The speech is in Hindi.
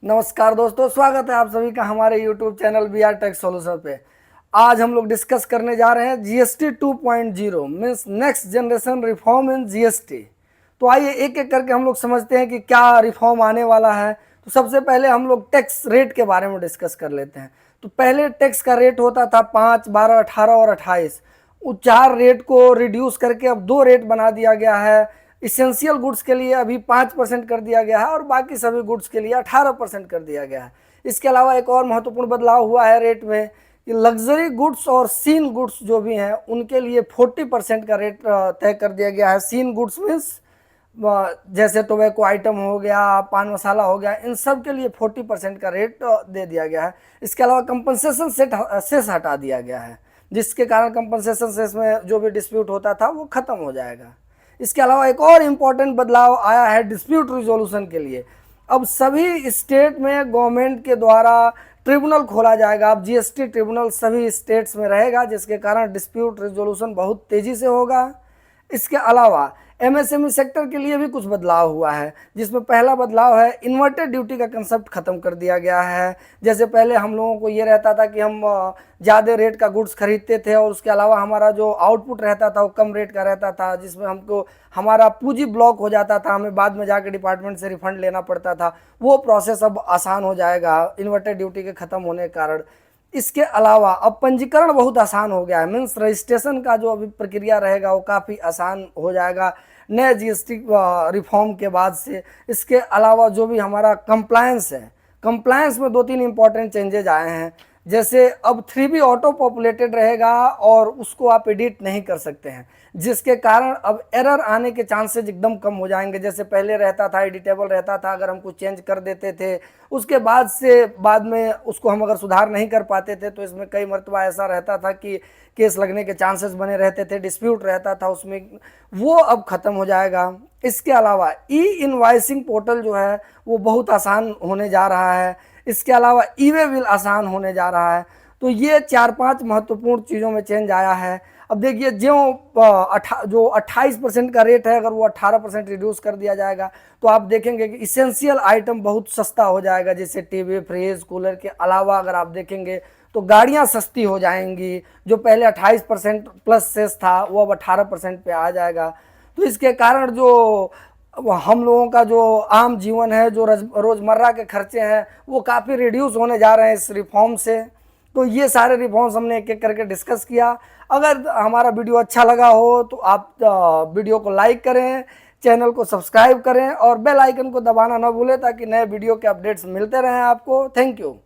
नमस्कार दोस्तों, स्वागत है आप सभी का हमारे YouTube channel B R tech solution पे। आज हम लोग डिस्कस करने जा रहे हैं GST 2.0 means next generation reform in GST. तो आइए एक एक करके हम लोग समझते हैं कि क्या रिफॉर्म आने वाला है। तो सबसे पहले हम लोग टैक्स रेट के बारे में डिस्कस कर लेते हैं। तो पहले टैक्स का रेट होता था 5, 12, 18 और 28। उस 4 रेट को रिड्यूस करके अब 2 रेट बना दिया गया है। इसेंशियल गुड्स के लिए अभी 5% कर दिया गया है और बाकी सभी गुड्स के लिए 18% कर दिया गया है। इसके अलावा एक और महत्वपूर्ण बदलाव हुआ है रेट में कि लग्जरी गुड्स और सीन गुड्स जो भी हैं उनके लिए 40% का रेट तय कर दिया गया है। सीन गुड्स मीन्स जैसे टोबैको आइटम हो गया, पान मसाला हो गया, इन सब के लिए 40% का रेट दे दिया गया है। इसके अलावा कंपनसेशन सेस हटा दिया गया है, जिसके कारण कंपनसेशन सेस में जो भी डिस्प्यूट होता था वो खत्म हो जाएगा। इसके अलावा एक और इम्पॉर्टेंट बदलाव आया है डिस्प्यूट रिजोल्यूशन के लिए। अब सभी स्टेट में गवर्नमेंट के द्वारा ट्रिब्यूनल खोला जाएगा। अब जीएसटी ट्रिब्यूनल सभी स्टेट्स में रहेगा, जिसके कारण डिस्प्यूट रिजोल्यूशन बहुत तेज़ी से होगा। इसके अलावा एमएसएमई सेक्टर के लिए भी कुछ बदलाव हुआ है, जिसमें पहला बदलाव है इन्वर्टेड ड्यूटी का कंसेप्ट खत्म कर दिया गया है। जैसे पहले हम लोगों को ये रहता था कि हम ज़्यादा रेट का गुड्स खरीदते थे और उसके अलावा हमारा जो आउटपुट रहता था वो कम रेट का रहता था, जिसमें हमको हमारा पूंजी ब्लॉक हो जाता था, हमें बाद में जाकर डिपार्टमेंट से रिफंड लेना पड़ता था। वो प्रोसेस अब आसान हो जाएगा इन्वर्टेड ड्यूटी के ख़त्म होने के कारण। इसके अलावा अब पंजीकरण बहुत आसान हो गया है, मीन्स रजिस्ट्रेशन का जो अभी प्रक्रिया रहेगा वो काफ़ी आसान हो जाएगा नए जीएसटी रिफॉर्म के बाद से। इसके अलावा जो भी हमारा कंप्लायंस है, कंप्लायंस में 2-3 इंपॉर्टेंट चेंजेज आए हैं। जैसे अब 3B ऑटो पॉपुलेटेड रहेगा और उसको आप एडिट नहीं कर सकते हैं, जिसके कारण अब एरर आने के चांसेस एकदम कम हो जाएंगे। जैसे पहले रहता था एडिटेबल रहता था, अगर हम कुछ चेंज कर देते थे उसके बाद में उसको हम अगर सुधार नहीं कर पाते थे तो इसमें कई मरतबा ऐसा रहता था कि केस लगने के चांसेस बने रहते थे, डिस्प्यूट रहता था उसमें, वो अब ख़त्म हो जाएगा। इसके अलावा ई इनवाइसिंग पोर्टल जो है वो बहुत आसान होने जा रहा है। इसके अलावा ई वे बिल आसान होने जा रहा है। तो ये 4-5 महत्वपूर्ण चीज़ों में चेंज आया है। अब देखिए जो 28% का रेट है, अगर वो 18% रिड्यूस कर दिया जाएगा तो आप देखेंगे कि इसेंशियल आइटम बहुत सस्ता हो जाएगा। जैसे टीवी, फ्रिज, कूलर के अलावा अगर आप देखेंगे तो गाड़ियां सस्ती हो जाएंगी। जो पहले 28% प्लस सेस था वो अब 18% पे आ जाएगा। तो इसके कारण जो हम लोगों का जो आम जीवन है, जो रोज़मर्रा के खर्चे हैं, वो काफ़ी रिड्यूस होने जा रहे हैं इस रिफॉर्म से। तो ये सारे रिफॉर्म्स हमने एक एक करके डिस्कस किया। अगर हमारा वीडियो अच्छा लगा हो तो आप वीडियो को लाइक करें, चैनल को सब्सक्राइब करें और बेल आइकन को दबाना ना भूलें, ताकि नए वीडियो के अपडेट्स मिलते रहें आपको। Thank you.